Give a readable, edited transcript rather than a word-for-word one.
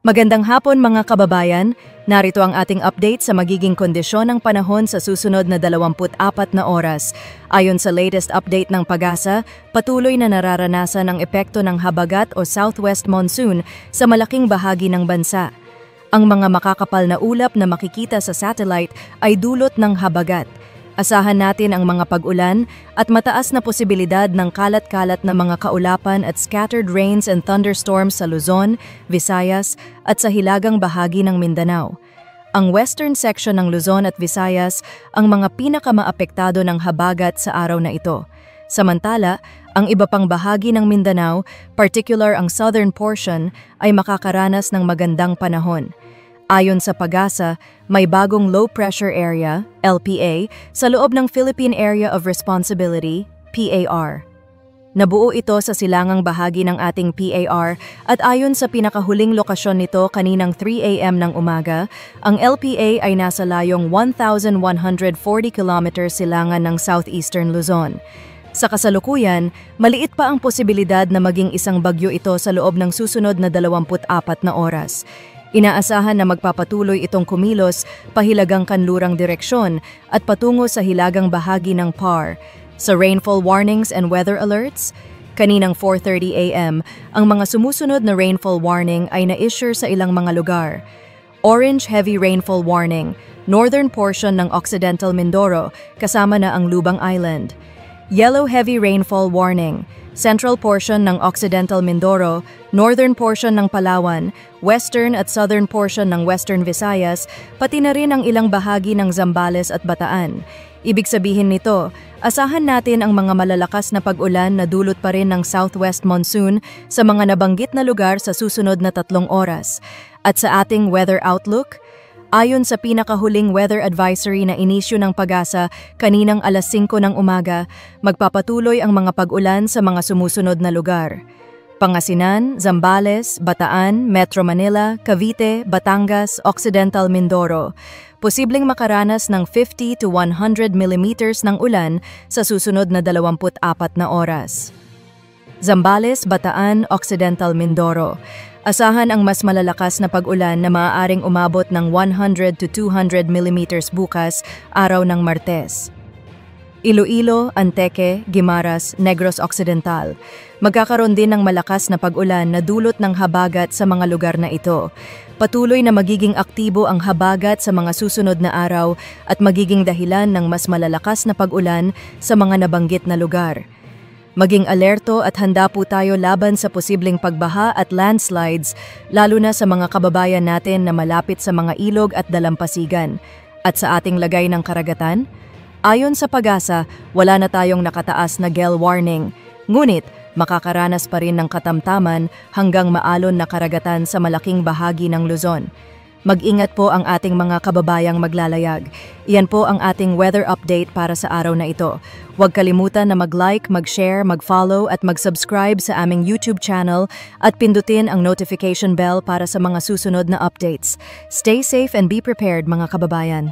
Magandang hapon mga kababayan, narito ang ating update sa magiging kondisyon ng panahon sa susunod na 24 na oras. Ayon sa latest update ng PAGASA, patuloy na nararanasan ang epekto ng habagat o southwest monsoon sa malaking bahagi ng bansa. Ang mga makakapal na ulap na makikita sa satellite ay dulot ng habagat. Asahan natin ang mga pag-ulan at mataas na posibilidad ng kalat-kalat na mga kaulapan at scattered rains and thunderstorms sa Luzon, Visayas at sa hilagang bahagi ng Mindanao. Ang western section ng Luzon at Visayas ang mga pinakamaapektado ng habagat sa araw na ito. Samantala, ang iba pang bahagi ng Mindanao, particular ang southern portion, ay makakaranas ng magandang panahon. Ayon sa PAGASA, may bagong low-pressure area, LPA, sa loob ng Philippine Area of Responsibility, PAR. Nabuo ito sa silangang bahagi ng ating PAR at ayon sa pinakahuling lokasyon nito kaninang 3 a.m. ng umaga, ang LPA ay nasa layong 1,140 km silangan ng southeastern Luzon. Sa kasalukuyan, maliit pa ang posibilidad na maging isang bagyo ito sa loob ng susunod na 24 na oras. Inaasahan na magpapatuloy itong kumilos pahilagang kanlurang direksyon at patungo sa hilagang bahagi ng PAR. Sa rainfall warnings and weather alerts, kaninang 4:30 a.m., ang mga sumusunod na rainfall warning ay na-issue sa ilang mga lugar. Orange heavy rainfall warning, northern portion ng Occidental Mindoro, kasama na ang Lubang Island. Yellow heavy rainfall warning, central portion ng Occidental Mindoro, northern portion ng Palawan, western at southern portion ng Western Visayas, pati na rin ang ilang bahagi ng Zambales at Bataan. Ibig sabihin nito, asahan natin ang mga malalakas na pag-ulan na dulot pa rin ng southwest monsoon sa mga nabanggit na lugar sa susunod na 3 oras. At sa ating weather outlook, ayon sa pinakahuling weather advisory na inisyu ng PAGASA kaninang alas 5 ng umaga, magpapatuloy ang mga pag-ulan sa mga sumusunod na lugar. Pangasinan, Zambales, Bataan, Metro Manila, Cavite, Batangas, Occidental Mindoro. Posibleng makaranas ng 50 to 100 millimeters ng ulan sa susunod na 24 na oras. Zambales, Bataan, Occidental Mindoro. Asahan ang mas malalakas na pag-ulan na maaaring umabot ng 100 to 200 millimeters bukas, araw ng Martes. Iloilo, Antique, Guimaras, Negros Occidental. Magkakaroon din ng malakas na pag-ulan na dulot ng habagat sa mga lugar na ito. Patuloy na magiging aktibo ang habagat sa mga susunod na araw at magiging dahilan ng mas malalakas na pag-ulan sa mga nabanggit na lugar. Maging alerto at handa po tayo laban sa posibleng pagbaha at landslides, lalo na sa mga kababayan natin na malapit sa mga ilog at dalampasigan. At sa ating lagay ng karagatan, ayon sa PAGASA, wala na tayong nakataas na gale warning. Ngunit, makakaranas pa rin ng katamtaman hanggang maalon na karagatan sa malaking bahagi ng Luzon. Mag-ingat po ang ating mga kababayang maglalayag. Iyan po ang ating weather update para sa araw na ito. Huwag kalimutan na mag-like, mag-share, mag-follow at mag-subscribe sa aming YouTube channel at pindutin ang notification bell para sa mga susunod na updates. Stay safe and be prepared mga kababayan.